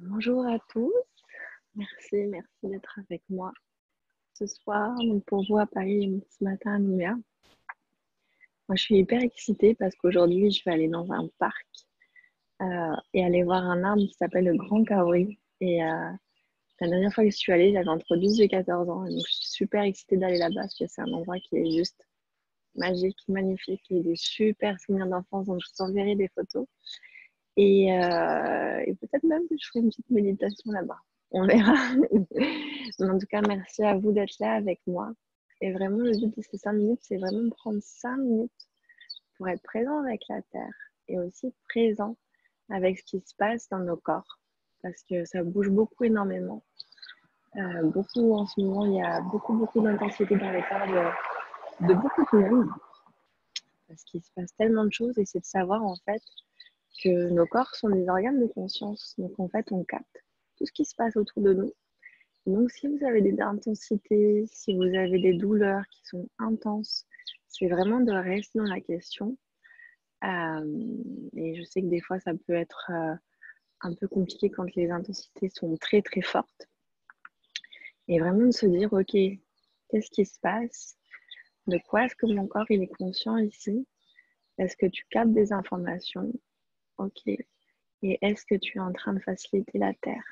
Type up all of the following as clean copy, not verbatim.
Bonjour à tous, merci d'être avec moi ce soir. Donc pour vous à Paris, ce matin à Nouméa. Moi, je suis hyper excitée parce qu'aujourd'hui, je vais aller dans un parc et aller voir un arbre qui s'appelle le Grand Kauri. Et la dernière fois que je suis allée, j'avais entre 12 et 14 ans. Et donc, je suis super excitée d'aller là-bas parce que c'est un endroit qui est juste magique, magnifique et des super souvenirs d'enfance. Donc, je vous enverrai des photos. Et peut-être même que je ferai une petite méditation là-bas. On verra. Mais en tout cas, merci à vous d'être là avec moi. Et vraiment, le but de ces 5 minutes, c'est vraiment de prendre 5 minutes pour être présent avec la Terre et aussi présent avec ce qui se passe dans nos corps. Parce que ça bouge beaucoup, énormément. Beaucoup en ce moment, il y a beaucoup d'intensité dans les corps de beaucoup de monde. Parce qu'il se passe tellement de choses et c'est de savoir en fait que nos corps sont des organes de conscience. Donc en fait, on capte tout ce qui se passe autour de nous. Donc si vous avez des intensités, si vous avez des douleurs qui sont intenses, c'est vraiment de rester dans la question. Et je sais que des fois, ça peut être un peu compliqué quand les intensités sont très fortes. Et vraiment de se dire, ok, qu'est-ce qui se passe? De quoi est-ce que mon corps il est conscient ici? Est-ce que tu captes des informations? Ok. Et est-ce que tu es en train de faciliter la Terre?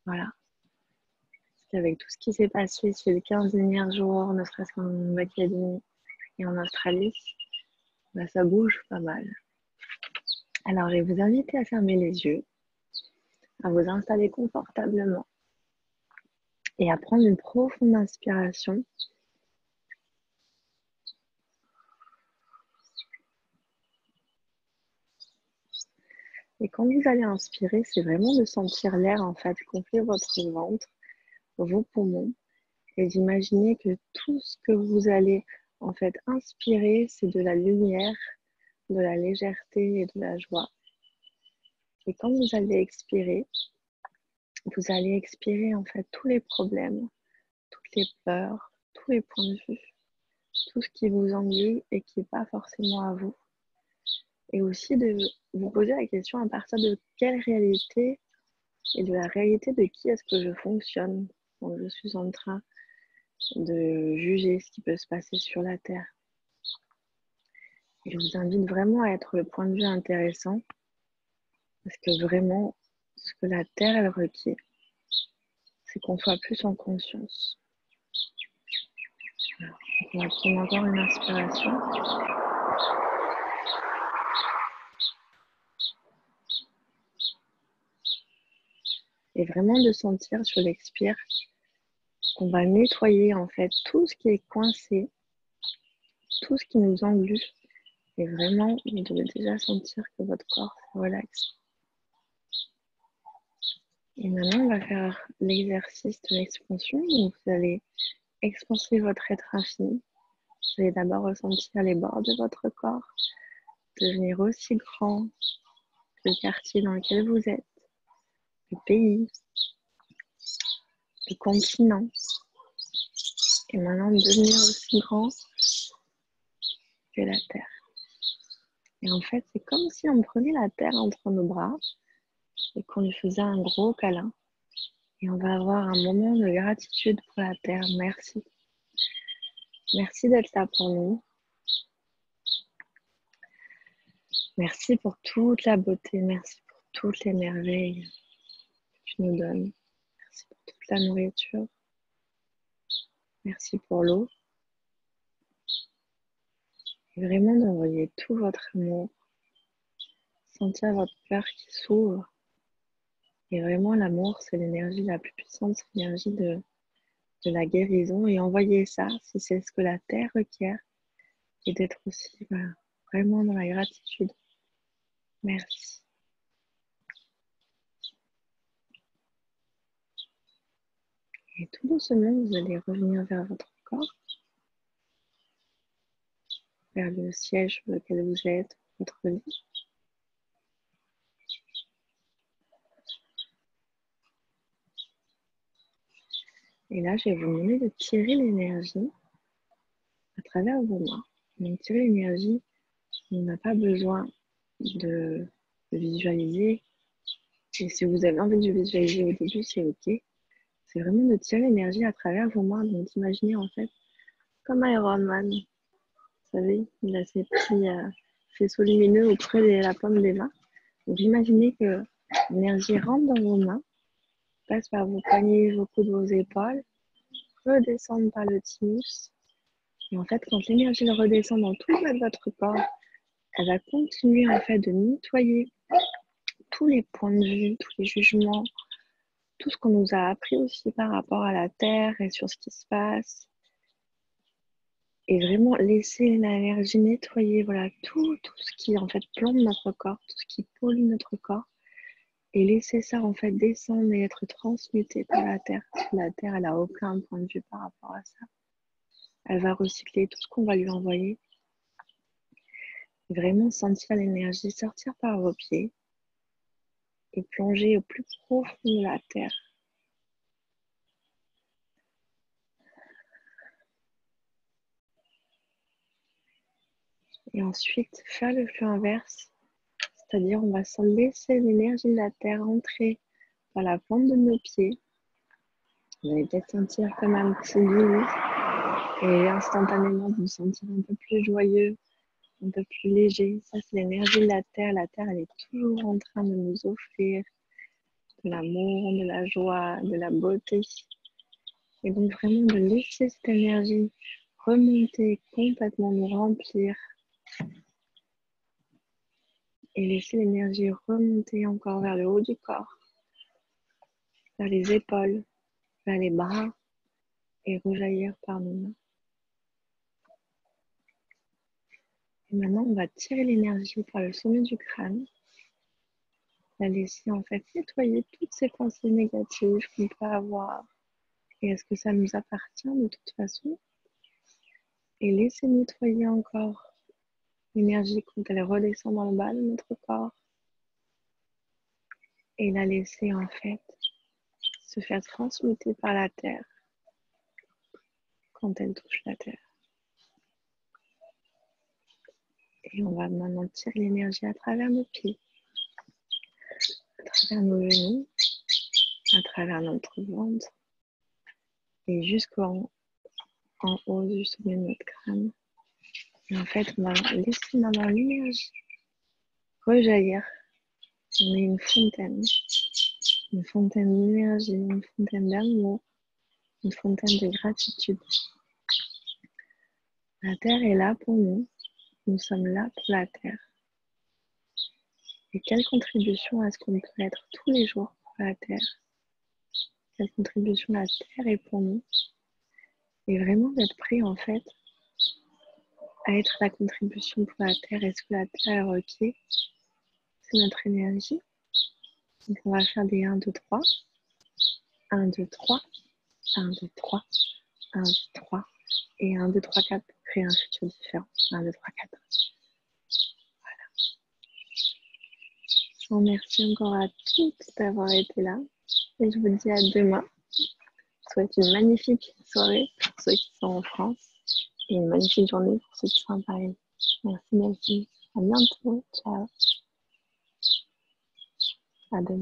Voilà. Parce qu'avec tout ce qui s'est passé ces 15 derniers jours, ne serait-ce qu'en Nouvelle-Calédonie et en Australie, bah, ça bouge pas mal. Alors, je vais vous inviter à fermer les yeux, à vous installer confortablement et à prendre une profonde inspiration. Et quand vous allez inspirer, c'est vraiment de sentir l'air en fait gonfler votre ventre, vos poumons, et d'imaginer que tout ce que vous allez en fait inspirer, c'est de la lumière, de la légèreté et de la joie. Et quand vous allez expirer, vous allez expirer en fait tous les problèmes, toutes les peurs, tous les points de vue, tout ce qui vous ennuie et qui n'est pas forcément à vous. Et aussi de vous poser la question à partir de quelle réalité et de la réalité de qui est-ce que je fonctionne. Donc je suis en train de juger ce qui peut se passer sur la Terre. Et je vous invite vraiment à être le point de vue intéressant parce que vraiment, ce que la Terre, elle requiert, c'est qu'on soit plus en conscience. Alors, on va prendre encore une inspiration. Et vraiment de sentir sur l'expire qu'on va nettoyer en fait tout ce qui est coincé, tout ce qui nous engluve. Et vraiment, vous devez déjà sentir que votre corps se relaxe. Et maintenant, on va faire l'exercice de l'expansion. Donc, vous allez expanser votre être infini. Vous allez d'abord ressentir les bords de votre corps devenir aussi grand que le quartier dans lequel vous êtes, le pays, le continent. Et maintenant, devenir aussi grand que la Terre. Et en fait, c'est comme si on prenait la Terre entre nos bras et qu'on lui faisait un gros câlin. Et on va avoir un moment de gratitude pour la Terre. Merci. Merci d'être là pour nous. Merci pour toute la beauté. Merci pour toutes les merveilles que tu nous donnes. Merci pour toute la nourriture. Merci pour l'eau. Et vraiment d'envoyer tout votre amour. Sentir votre cœur qui s'ouvre. Et vraiment, l'amour, c'est l'énergie la plus puissante, c'est l'énergie de la guérison. Et envoyer ça, si c'est ce que la Terre requiert. Et d'être aussi vraiment dans la gratitude. Merci. Et tout doucement, vous allez revenir vers votre corps, vers le siège sur lequel vous êtes, votre lit. Et là, je vais vous demander de tirer l'énergie à travers vos mains. Donc, tirer l'énergie, on n'a pas besoin de visualiser, Et si vous avez envie de visualiser au début, c'est OK. C'est vraiment de tirer l'énergie à travers vos mains. Donc, d'imaginer en fait comme Iron Man. Vous savez, il a ses petits faisceaux lumineux au creux de la paume des mains. Donc, imaginez que l'énergie rentre dans vos mains, passe par vos poignets, vos coudes, vos épaules, redescend par le thymus. Et en fait, quand l'énergie redescend dans tout le bas de votre corps, elle va continuer en fait de nettoyer tous les points de vue, tous les jugements, tout ce qu'on nous a appris aussi par rapport à la Terre et sur ce qui se passe. Et vraiment laisser l'énergie nettoyer voilà, tout ce qui en fait plombe notre corps, tout ce qui pollue notre corps. Et laisser ça en fait descendre et être transmuté par la Terre. La Terre, elle n'a aucun point de vue par rapport à ça. Elle va recycler tout ce qu'on va lui envoyer. Vraiment sentir l'énergie sortir par vos pieds et plonger au plus profond de la terre. Et ensuite, faire le flux inverse, c'est-à-dire on va s'en laisser l'énergie de la terre entrer par la plante de nos pieds. Vous allez peut-être sentir comme un petit bout et instantanément vous vous sentir un peu plus joyeux, un peu plus léger. Ça, c'est l'énergie de la terre. La terre, elle est toujours en train de nous offrir de l'amour, de la joie, de la beauté. Et donc vraiment de laisser cette énergie remonter, complètement nous remplir. Et laisser l'énergie remonter encore vers le haut du corps, vers les épaules, vers les bras et rejaillir par nos mains. Et maintenant, on va tirer l'énergie par le sommet du crâne. La laisser en fait nettoyer toutes ces pensées négatives qu'on peut avoir. Et est-ce que ça nous appartient de toute façon? Et laisser nettoyer encore l'énergie quand elle redescend dans le bas de notre corps. Et la laisser en fait se faire transmuter par la terre quand elle touche la terre. Et on va maintenant tirer l'énergie à travers nos pieds, à travers nos genoux, à travers notre ventre et jusqu'en haut du sommet de notre crâne. Et en fait, on va laisser maintenant l'énergie rejaillir. On est une fontaine d'énergie, une fontaine d'amour, une fontaine de gratitude. La terre est là pour nous. Nous sommes là pour la terre. Et quelle contribution est-ce qu'on peut être tous les jours pour la terre? Quelle contribution la terre est pour nous? Et vraiment d'être prêt en fait à être la contribution pour la terre. Est-ce que la terre est OK? C'est notre énergie. Donc on va faire des 1, 2, 3. 1, 2, 3. 1, 2, 3. 1, 2, 3. Et 1, 2, 3, 4 pour créer un futur différent. 1, 2, 3, 4. Voilà. Je vous remercie encore à toutes d'avoir été là. Et je vous dis à demain. Je vous souhaite une magnifique soirée pour ceux qui sont en France. Et une magnifique journée pour ceux qui sont à Paris. Merci. À bientôt. Ciao. À demain.